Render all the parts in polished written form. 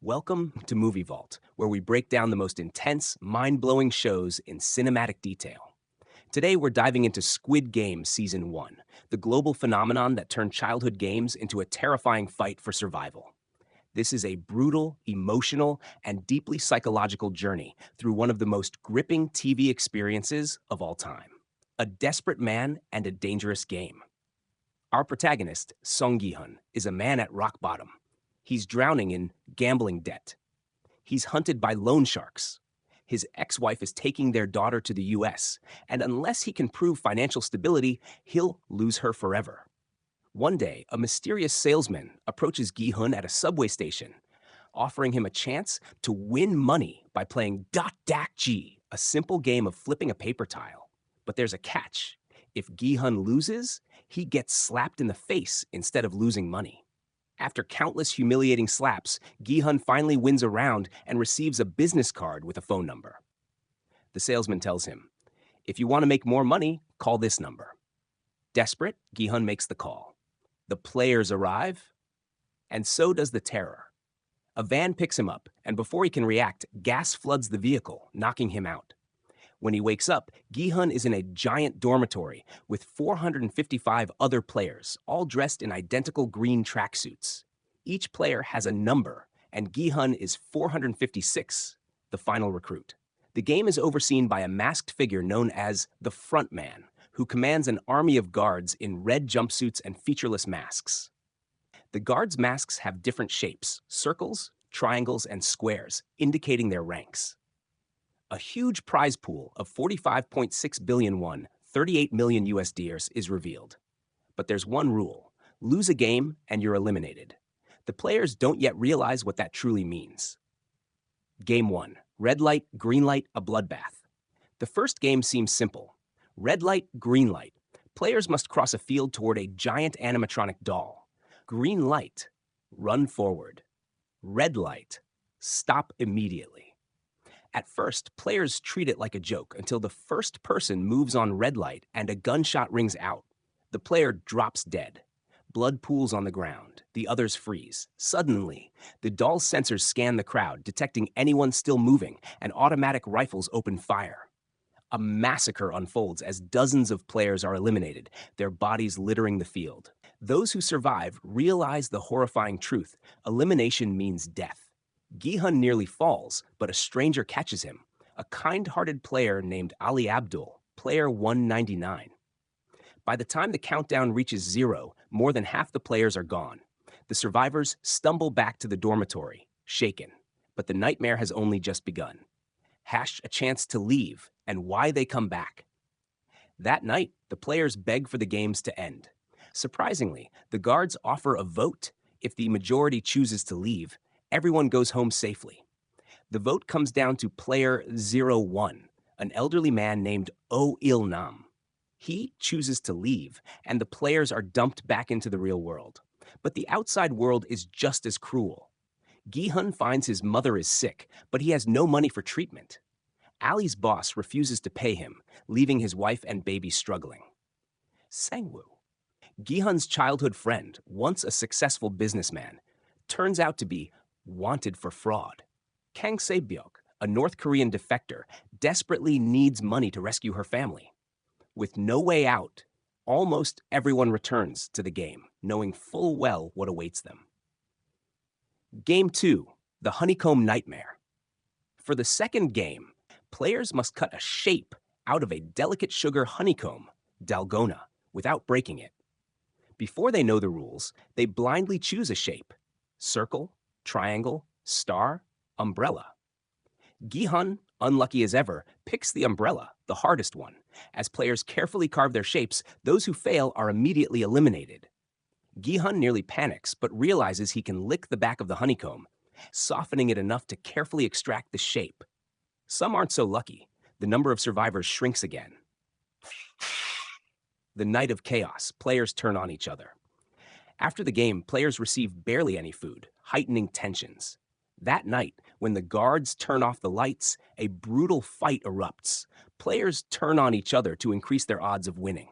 Welcome to Movie Vault, where we break down the most intense, mind-blowing shows in cinematic detail. Today, we're diving into Squid Game Season 1, the global phenomenon that turned childhood games into a terrifying fight for survival. This is a brutal, emotional, and deeply psychological journey through one of the most gripping TV experiences of all time. A desperate man and a dangerous game. Our protagonist, Song Gi-hun, is a man at rock bottom. He's drowning in gambling debt. He's hunted by loan sharks. His ex-wife is taking their daughter to the US, and unless he can prove financial stability, he'll lose her forever. One day, a mysterious salesman approaches Gi-hun at a subway station, offering him a chance to win money by playing Dot Dak Ji, a simple game of flipping a paper tile. But there's a catch. If Gi-hun loses, he gets slapped in the face instead of losing money. After countless humiliating slaps, Gi-hun finally wins a round and receives a business card with a phone number. The salesman tells him, "If you want to make more money, call this number." Desperate, Gi-hun makes the call. The players arrive, and so does the terror. A van picks him up, and before he can react, gas floods the vehicle, knocking him out. When he wakes up, Gi-hun is in a giant dormitory with 455 other players, all dressed in identical green tracksuits. Each player has a number, and Gi-hun is 456, the final recruit. The game is overseen by a masked figure known as the Front Man, who commands an army of guards in red jumpsuits and featureless masks. The guards' masks have different shapes: circles, triangles, and squares, indicating their ranks. A huge prize pool of 45.6 billion won, 38 million USD is revealed. But there's one rule: lose a game and you're eliminated. The players don't yet realize what that truly means. Game 1. Red light, green light, a bloodbath. The first game seems simple. Red light, green light. Players must cross a field toward a giant animatronic doll. Green light, run forward. Red light, stop immediately. At first, players treat it like a joke until the first person moves on red light and a gunshot rings out. The player drops dead. Blood pools on the ground. The others freeze. Suddenly, the doll's sensors scan the crowd, detecting anyone still moving, and automatic rifles open fire. A massacre unfolds as dozens of players are eliminated, their bodies littering the field. Those who survive realize the horrifying truth: elimination means death. Gi-hun nearly falls, but a stranger catches him, a kind-hearted player named Ali Abdul, player 199. By the time the countdown reaches 0, more than half the players are gone. The survivors stumble back to the dormitory, shaken. But the nightmare has only just begun. Hash a chance to leave and why they come back. That night, the players beg for the games to end. Surprisingly, the guards offer a vote. If the majority chooses to leave, everyone goes home safely. The vote comes down to player 01, an elderly man named Oh Il-nam. He chooses to leave, and the players are dumped back into the real world. But the outside world is just as cruel. Gi-hun finds his mother is sick, but he has no money for treatment. Ali's boss refuses to pay him, leaving his wife and baby struggling. Sang-woo, Gi-hun's childhood friend, once a successful businessman, turns out to be wanted for fraud. Kang Se-byuk, a North Korean defector, desperately needs money to rescue her family. With no way out, almost everyone returns to the game, knowing full well what awaits them. Game 2, the Honeycomb Nightmare. For the second game, players must cut a shape out of a delicate sugar honeycomb, dalgona, without breaking it. Before they know the rules, they blindly choose a shape: circle, triangle, star, umbrella. Gi-hun, unlucky as ever, picks the umbrella, the hardest one. As players carefully carve their shapes, those who fail are immediately eliminated. Gi-hun nearly panics, but realizes he can lick the back of the honeycomb, softening it enough to carefully extract the shape. Some aren't so lucky. The number of survivors shrinks again. The night of chaos, players turn on each other. After the game, players receive barely any food, heightening tensions. That night, when the guards turn off the lights, a brutal fight erupts. Players turn on each other to increase their odds of winning.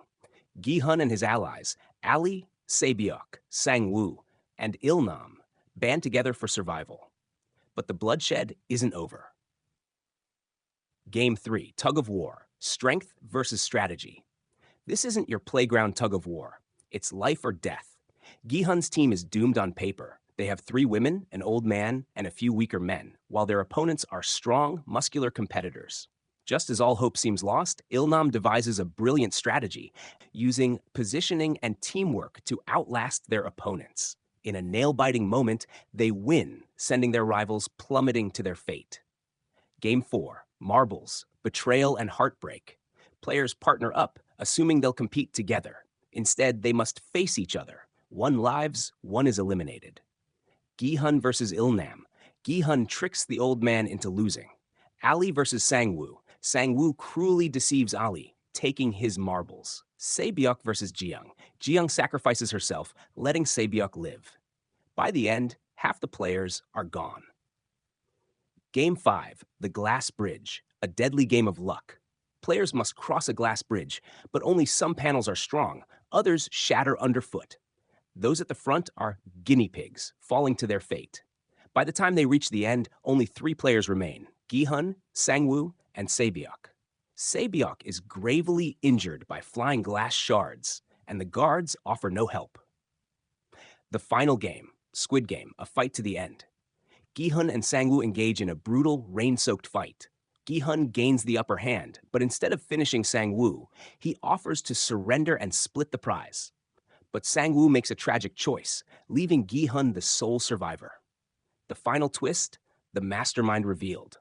Gi-hun and his allies, Ali, Se-byuk, Sang-woo, and Il-nam, band together for survival. But the bloodshed isn't over. Game 3, Tug of War, Strength versus Strategy. This isn't your playground tug of war. It's life or death. Gihun's team is doomed on paper. They have 3 women, an old man, and a few weaker men, while their opponents are strong, muscular competitors. Just as all hope seems lost, Ilnam devises a brilliant strategy, using positioning and teamwork to outlast their opponents. In a nail-biting moment, they win, sending their rivals plummeting to their fate. Game 4, Marbles, Betrayal and Heartbreak. Players partner up, assuming they'll compete together. Instead, they must face each other. One lives, one is eliminated. Gihun versus Ilnam. Gihun tricks the old man into losing. Ali versus Sangwoo. Sangwoo cruelly deceives Ali, taking his marbles. Saebyuk versus Jiyoung. Jiyoung sacrifices herself, letting Saebyuk live. By the end, half the players are gone. Game 5, The Glass Bridge, a deadly game of luck. Players must cross a glass bridge, but only some panels are strong, others shatter underfoot. Those at the front are guinea pigs, falling to their fate. By the time they reach the end, only 3 players remain, Gihun, Sangwoo, and Saebyuk. Saebyuk is gravely injured by flying glass shards, and the guards offer no help. The final game, Squid Game, a fight to the end. Gihun and Sangwoo engage in a brutal, rain-soaked fight. Gihun gains the upper hand, but instead of finishing Sangwoo, he offers to surrender and split the prize. But Sangwoo makes a tragic choice, leaving Gihun the sole survivor. The final twist, the mastermind revealed.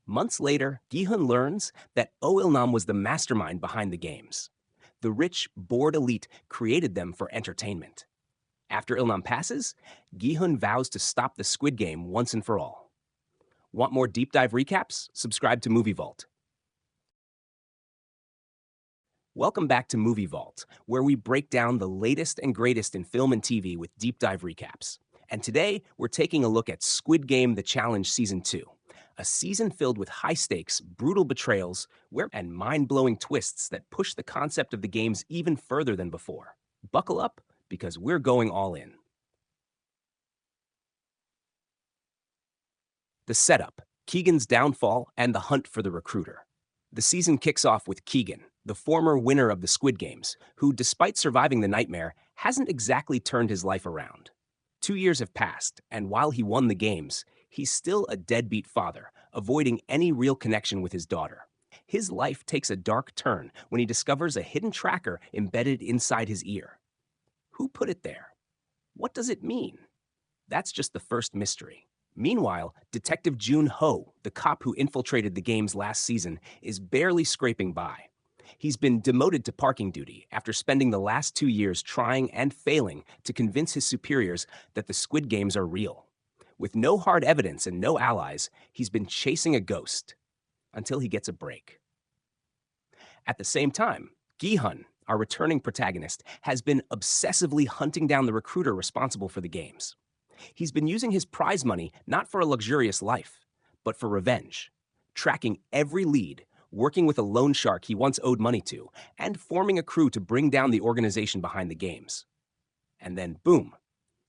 Months later, Gihun learns that Ilnam was the mastermind behind the games. The rich, bored elite created them for entertainment. After Ilnam passes, Gihun vows to stop the Squid Game once and for all. Want more deep dive recaps? Subscribe to Movie Vault. Welcome back to Movie Vault, where we break down the latest and greatest in film and TV with deep dive recaps. And today, we're taking a look at Squid Game: The Challenge Season 2, a season filled with high stakes, brutal betrayals, and mind-blowing twists that push the concept of the games even further than before. Buckle up, because we're going all in. The setup, Keegan's downfall and the hunt for the recruiter. The season kicks off with Keegan, the former winner of the Squid Games, who, despite surviving the nightmare, hasn't exactly turned his life around. 2 years have passed, and while he won the games, he's still a deadbeat father, avoiding any real connection with his daughter. His life takes a dark turn when he discovers a hidden tracker embedded inside his ear. Who put it there? What does it mean? That's just the first mystery. Meanwhile, Detective Jun Ho, the cop who infiltrated the games last season, is barely scraping by. He's been demoted to parking duty after spending the last 2 years trying and failing to convince his superiors that the Squid Games are real. With no hard evidence and no allies, he's been chasing a ghost until he gets a break. At the same time, Gihun, our returning protagonist, has been obsessively hunting down the recruiter responsible for the games. He's been using his prize money not for a luxurious life, but for revenge, tracking every lead, working with a loan shark he once owed money to, and forming a crew to bring down the organization behind the games. And then, boom,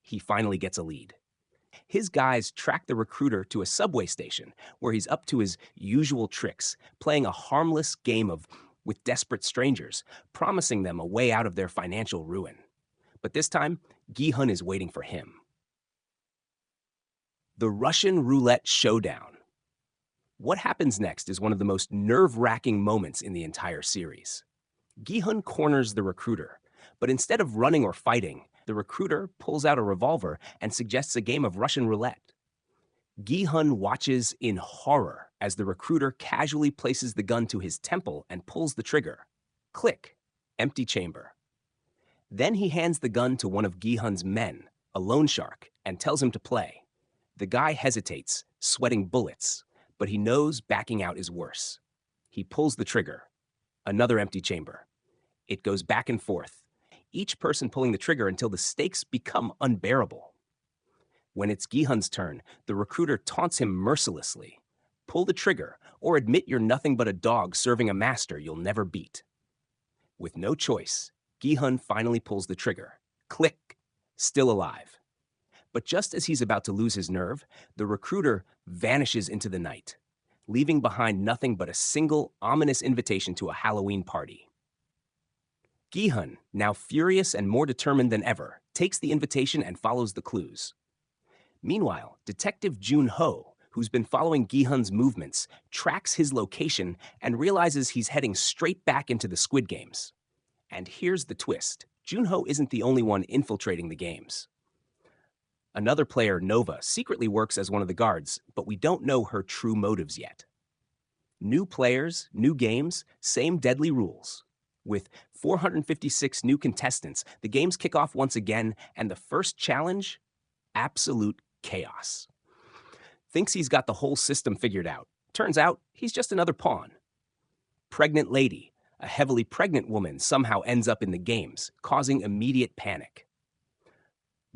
he finally gets a lead. His guys track the recruiter to a subway station where he's up to his usual tricks, playing a harmless game with desperate strangers, promising them a way out of their financial ruin. But this time, Gihun is waiting for him. The Russian Roulette Showdown. What happens next is one of the most nerve-wracking moments in the entire series. Gihun corners the recruiter, but instead of running or fighting, the recruiter pulls out a revolver and suggests a game of Russian roulette. Gihun watches in horror as the recruiter casually places the gun to his temple and pulls the trigger. Click. Empty chamber. Then he hands the gun to one of Gihun's men, a loan shark, and tells him to play. The guy hesitates, sweating bullets, but he knows backing out is worse. He pulls the trigger. Another empty chamber. It goes back and forth, each person pulling the trigger until the stakes become unbearable. When it's Gihun's turn, the recruiter taunts him mercilessly. Pull the trigger, or admit you're nothing but a dog serving a master you'll never beat. With no choice, Gihun finally pulls the trigger. Click. Still alive. But just as he's about to lose his nerve, the recruiter vanishes into the night, leaving behind nothing but a single ominous invitation to a Halloween party. Gi-hun, now furious and more determined than ever, takes the invitation and follows the clues. Meanwhile, Detective Jun-ho, who's been following Gi-hun's movements, tracks his location and realizes he's heading straight back into the Squid Games. And here's the twist. Jun-ho isn't the only one infiltrating the games. Another player, Nova, secretly works as one of the guards, but we don't know her true motives yet. New players, new games, same deadly rules. With 456 new contestants, the games kick off once again, and the first challenge? Absolute chaos. Thinks he's got the whole system figured out. Turns out, he's just another pawn. Pregnant lady. A heavily pregnant woman somehow ends up in the games, causing immediate panic.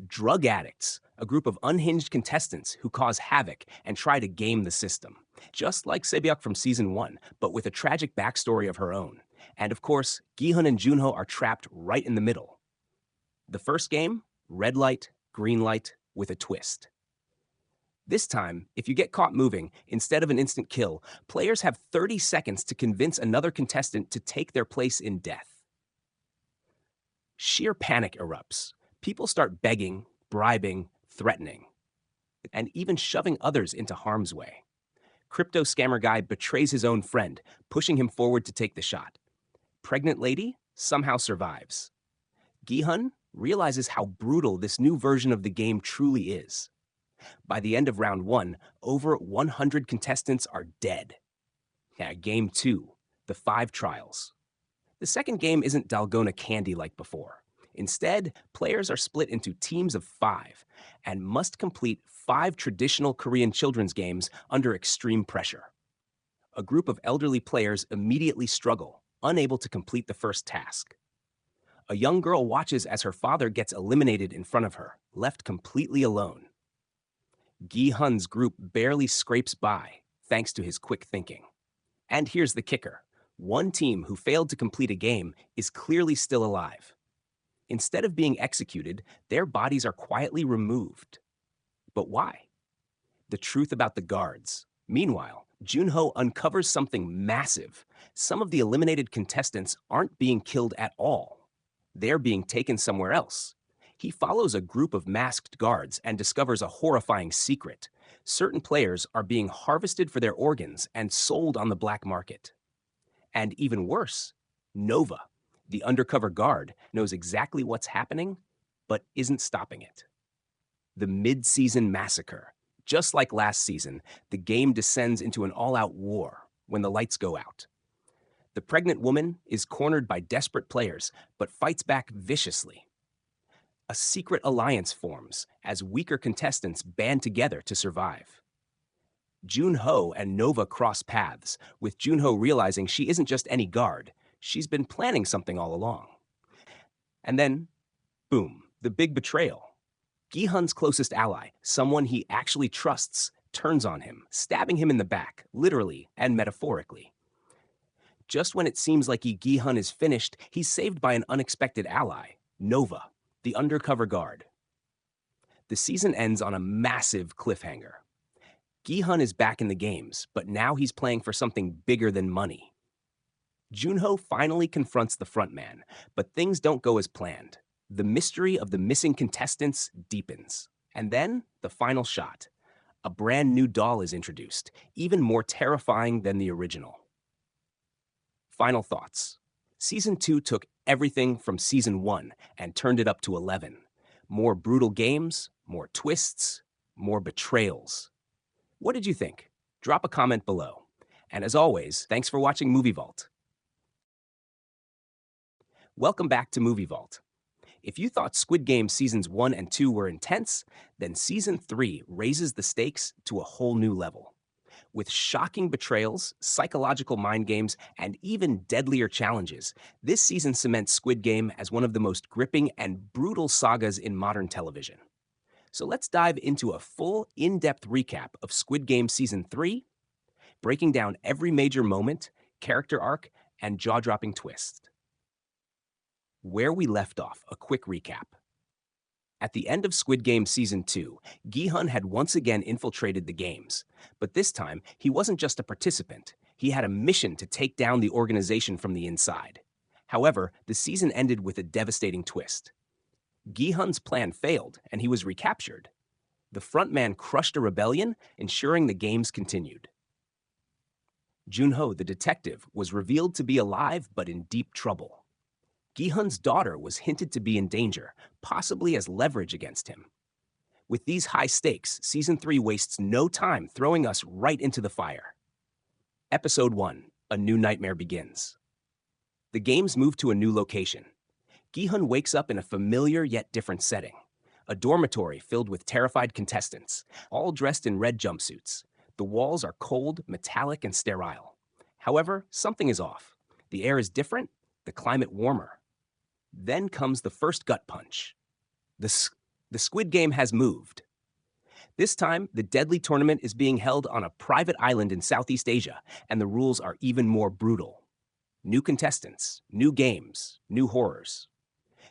Drug addicts, a group of unhinged contestants who cause havoc and try to game the system. Just like Sebyuk from Season 1, but with a tragic backstory of her own. And of course, Gi-hun and Jun-ho are trapped right in the middle. The first game, red light, green light, with a twist. This time, if you get caught moving, instead of an instant kill, players have 30 seconds to convince another contestant to take their place in death. Sheer panic erupts. People start begging, bribing, threatening, and even shoving others into harm's way. Crypto scammer guy betrays his own friend, pushing him forward to take the shot. Pregnant lady somehow survives. Gi-hun realizes how brutal this new version of the game truly is. By the end of round 1, over 100 contestants are dead. Game 2, the 5 trials. The second game isn't Dalgona candy like before. Instead, players are split into teams of 5 and must complete 5 traditional Korean children's games under extreme pressure. A group of elderly players immediately struggle, unable to complete the first task. A young girl watches as her father gets eliminated in front of her, left completely alone. Gi-hun's group barely scrapes by, thanks to his quick thinking. And here's the kicker. One team who failed to complete a game is clearly still alive. Instead of being executed, their bodies are quietly removed. But why? The truth about the guards. Meanwhile, Jun-ho uncovers something massive. Some of the eliminated contestants aren't being killed at all. They're being taken somewhere else. He follows a group of masked guards and discovers a horrifying secret. Certain players are being harvested for their organs and sold on the black market. And even worse, Nova, the undercover guard, knows exactly what's happening, but isn't stopping it. The mid-season massacre. Just like last season, the game descends into an all-out war when the lights go out. The pregnant woman is cornered by desperate players, but fights back viciously. A secret alliance forms as weaker contestants band together to survive. Jun-ho and Nova cross paths, with Jun-ho realizing she isn't just any guard. She's been planning something all along. And then, boom, the big betrayal. Gi-hun's closest ally, someone he actually trusts, turns on him, stabbing him in the back, literally and metaphorically. Just when it seems like Gi-hun is finished, he's saved by an unexpected ally, Nova, the undercover guard. The season ends on a massive cliffhanger. Gi-hun is back in the games, but now he's playing for something bigger than money. Jun-ho finally confronts the frontman, but things don't go as planned. The mystery of the missing contestants deepens. And then, the final shot. A brand new doll is introduced, even more terrifying than the original. Final thoughts. Season 2 took everything from Season 1 and turned it up to 11. More brutal games, more twists, more betrayals. What did you think? Drop a comment below. And as always, thanks for watching Movie Vault. Welcome back to Movie Vault. If you thought Squid Game Seasons 1 and 2 were intense, then Season 3 raises the stakes to a whole new level. With shocking betrayals, psychological mind games, and even deadlier challenges, this season cements Squid Game as one of the most gripping and brutal sagas in modern television. So let's dive into a full, in-depth recap of Squid Game Season 3, breaking down every major moment, character arc, and jaw-dropping twist. Where we left off, a quick recap. At the end of Squid Game Season 2, Gi-hun had once again infiltrated the games. But this time, he wasn't just a participant. He had a mission to take down the organization from the inside. However, the season ended with a devastating twist. Gi-hun's plan failed, and he was recaptured. The frontman crushed a rebellion, ensuring the games continued. Junho, the detective, was revealed to be alive but in deep trouble. Gi-hun's daughter was hinted to be in danger, possibly as leverage against him. With these high stakes, Season 3 wastes no time throwing us right into the fire. Episode 1, A New Nightmare Begins. The games move to a new location. Gi-hun wakes up in a familiar yet different setting. A dormitory filled with terrified contestants, all dressed in red jumpsuits. The walls are cold, metallic, and sterile. However, something is off. The air is different, the climate warmer. Then comes the first gut punch. The Squid Game has moved. This time, the deadly tournament is being held on a private island in Southeast Asia, and the rules are even more brutal. New contestants, new games, new horrors.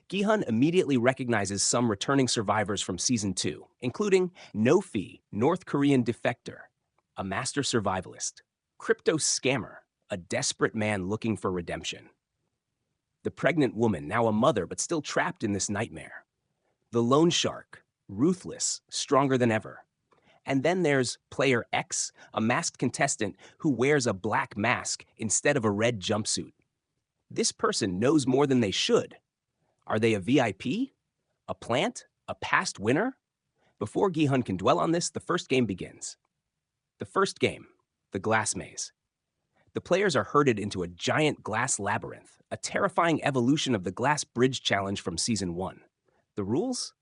Gi-hun immediately recognizes some returning survivors from Season 2, including No-Fi, North Korean defector, a master survivalist, crypto scammer, a desperate man looking for redemption. The pregnant woman, now a mother but still trapped in this nightmare. The lone shark, ruthless, stronger than ever. And then there's Player X, a masked contestant who wears a black mask instead of a red jumpsuit. This person knows more than they should. Are they a VIP? A plant? A past winner? Before Gi-hun can dwell on this, the first game begins. The first game, the glass maze. The players are herded into a giant glass labyrinth, a terrifying evolution of the glass bridge challenge from Season 1. The rules?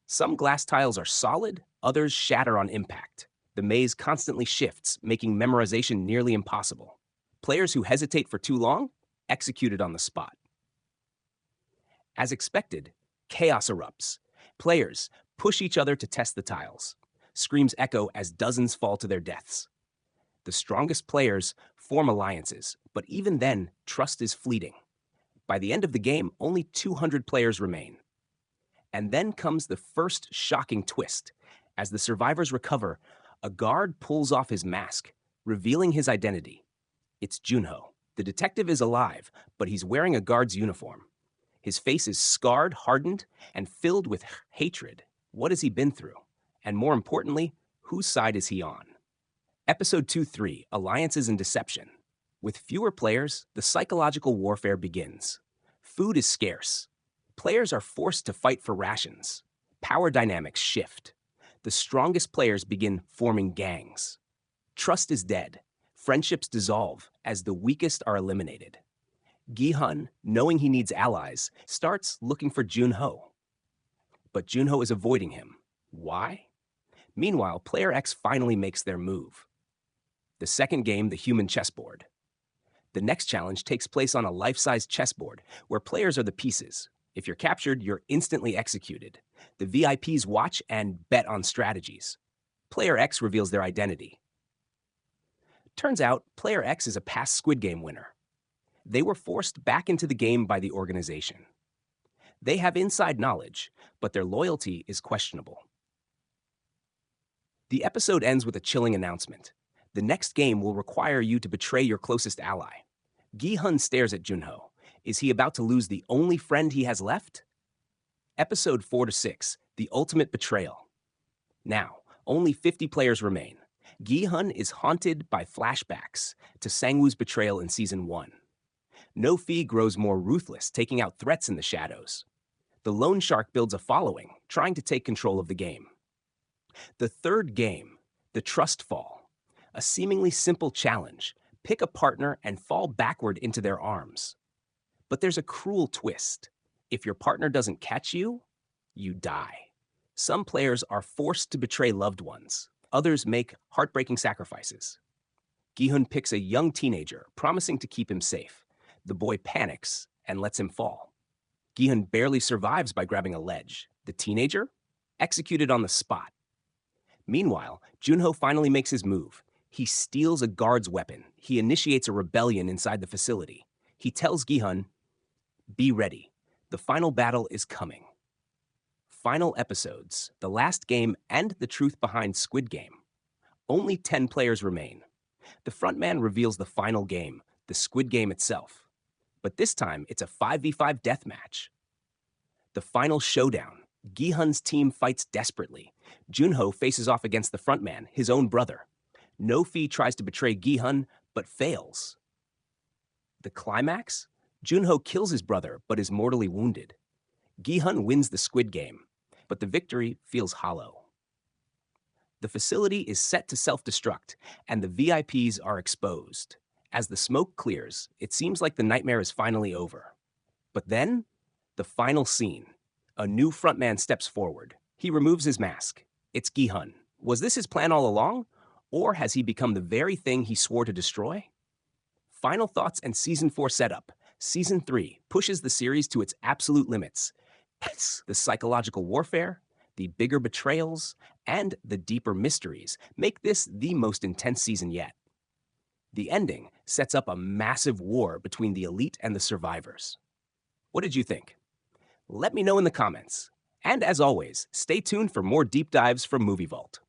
Some glass tiles are solid, others shatter on impact. The maze constantly shifts, making memorization nearly impossible. Players who hesitate for too long, executed on the spot. As expected, chaos erupts. Players push each other to test the tiles. Screams echo as dozens fall to their deaths. The strongest players form alliances, but even then, trust is fleeting. By the end of the game, only 200 players remain. And then comes the first shocking twist. As the survivors recover, a guard pulls off his mask, revealing his identity. It's Junho. The detective is alive, but he's wearing a guard's uniform. His face is scarred, hardened, and filled with hatred. What has he been through? And more importantly, whose side is he on? Episode 2-3, Alliances and Deception. With fewer players, the psychological warfare begins. Food is scarce. Players are forced to fight for rations. Power dynamics shift. The strongest players begin forming gangs. Trust is dead. Friendships dissolve as the weakest are eliminated. Gi-hun, knowing he needs allies, starts looking for Junho. But Junho is avoiding him. Why? Meanwhile, Player X finally makes their move. The second game, the human chessboard. The next challenge takes place on a life-size chessboard where players are the pieces. If you're captured, you're instantly executed. The VIPs watch and bet on strategies. Player X reveals their identity. Turns out, Player X is a past Squid Game winner. They were forced back into the game by the organization. They have inside knowledge, but their loyalty is questionable. The episode ends with a chilling announcement. The next game will require you to betray your closest ally. Gi-hun stares at Junho. Is he about to lose the only friend he has left? Episode 4-6, The Ultimate Betrayal. Now, only 50 players remain. Gi-hun is haunted by flashbacks to Sang-woo's betrayal in Season 1. No-Fi grows more ruthless, taking out threats in the shadows. The lone shark builds a following, trying to take control of the game. The third game, the trust fall. A seemingly simple challenge. Pick a partner and fall backward into their arms. But there's a cruel twist. If your partner doesn't catch you, you die. Some players are forced to betray loved ones. Others make heartbreaking sacrifices. Gi-hun picks a young teenager, promising to keep him safe. The boy panics and lets him fall. Gi-hun barely survives by grabbing a ledge. The teenager? Executed on the spot. Meanwhile, Junho finally makes his move. He steals a guard's weapon. He initiates a rebellion inside the facility. He tells Gi-hun, "Be ready. The final battle is coming." final episodes, the last game, and the truth behind Squid Game. Only 10 players remain. The frontman reveals the final game, the Squid Game itself. But this time, it's a 5v5 deathmatch. The final showdown. Gi-hun's team fights desperately. Junho faces off against the frontman, his own brother. No-Fi tries to betray Gi-hun, but fails. The climax? Junho kills his brother, but is mortally wounded. Gi-hun wins the Squid Game, but the victory feels hollow. The facility is set to self-destruct, and the VIPs are exposed. As the smoke clears, it seems like the nightmare is finally over. But then, the final scene. A new frontman steps forward. He removes his mask. It's Gi-hun. Was this his plan all along? Or has he become the very thing he swore to destroy? Final thoughts and Season 4 setup. Season 3 pushes the series to its absolute limits. The psychological warfare, the bigger betrayals, and the deeper mysteries make this the most intense season yet. The ending sets up a massive war between the elite and the survivors. What did you think? Let me know in the comments. And as always, stay tuned for more deep dives from Movie Vault.